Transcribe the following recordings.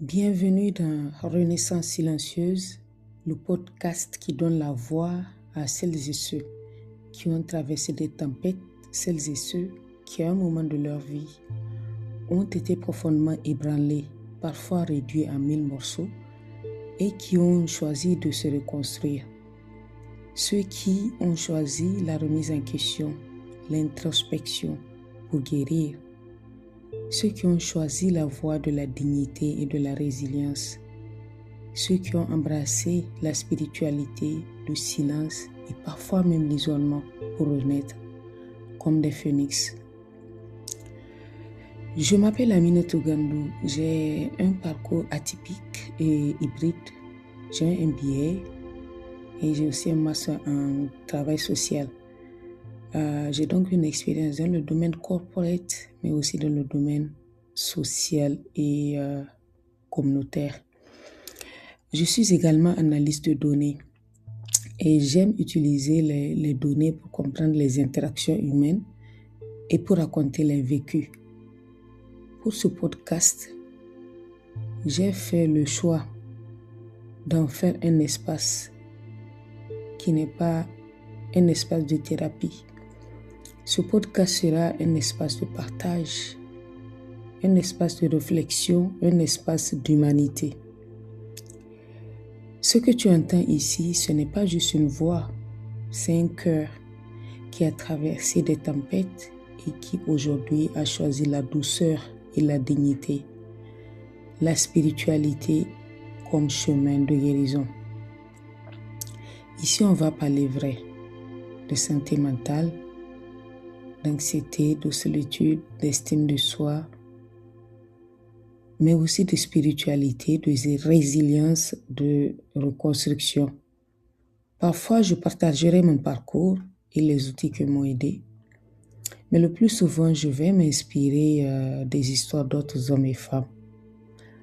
Bienvenue dans Renaissance silencieuse, le podcast qui donne la voix à celles et ceux qui ont traversé des tempêtes, celles et ceux qui, à un moment de leur vie, ont été profondément ébranlés, parfois réduits en 1000 morceaux, et qui ont choisi de se reconstruire. Ceux qui ont choisi la remise en question, l'introspection pour guérir. Ceux qui ont choisi la voie de la dignité et de la résilience. Ceux qui ont embrassé la spiritualité, le silence et parfois même l'isolement pour renaître comme des phénix. Je m'appelle Aminata Gandou. J'ai un parcours atypique et hybride. J'ai un MBA et j'ai aussi un master en travail social. J'ai donc une expérience dans le domaine corporate, mais aussi dans le domaine social et communautaire. Je suis également analyste de données et j'aime utiliser les données pour comprendre les interactions humaines et pour raconter les vécus. Pour ce podcast, j'ai fait le choix d'en faire un espace qui n'est pas un espace de thérapie. Ce podcast sera un espace de partage, un espace de réflexion, un espace d'humanité. Ce que tu entends ici, ce n'est pas juste une voix, c'est un cœur qui a traversé des tempêtes et qui aujourd'hui a choisi la douceur et la dignité, la spiritualité comme chemin de guérison. Ici, on va parler vrai de santé mentale, d'anxiété, de solitude, d'estime de soi, mais aussi de spiritualité, de résilience, de reconstruction. Parfois, je partagerai mon parcours et les outils qui m'ont aidé, mais le plus souvent, je vais m'inspirer des histoires d'autres hommes et femmes.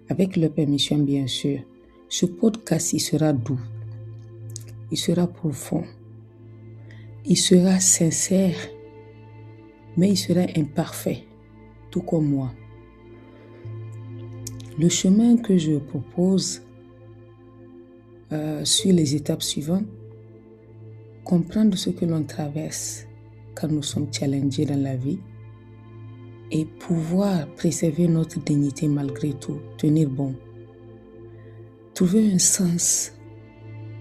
Avec leur permission, bien sûr, ce podcast, il sera doux, il sera profond, il sera sincère, mais il sera imparfait, tout comme moi. Le chemin que je propose suit les étapes suivantes. Comprendre ce que l'on traverse quand nous sommes challengés dans la vie et pouvoir préserver notre dignité malgré tout, tenir bon. Trouver un sens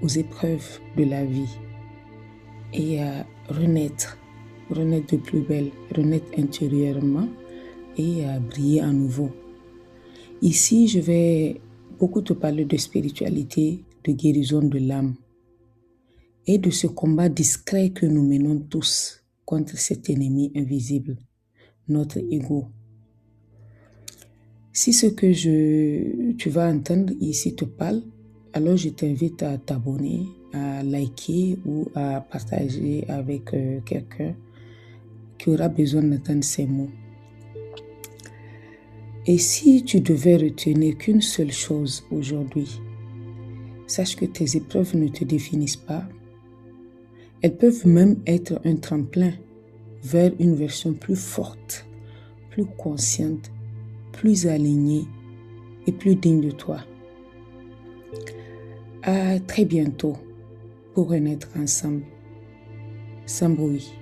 aux épreuves de la vie et renaître de plus belle, renaître intérieurement et briller à nouveau. Ici, je vais beaucoup te parler de spiritualité, de guérison de l'âme et de ce combat discret que nous menons tous contre cet ennemi invisible, notre ego. Si ce que tu vas entendre ici te parle, alors je t'invite à t'abonner, à liker ou à partager avec quelqu'un qui aura besoin d'entendre ces mots. Et si tu devais retenir qu'une seule chose aujourd'hui, sache que tes épreuves ne te définissent pas. Elles peuvent même être un tremplin vers une version plus forte, plus consciente, plus alignée et plus digne de toi. À très bientôt pour renaître ensemble, sans bruit.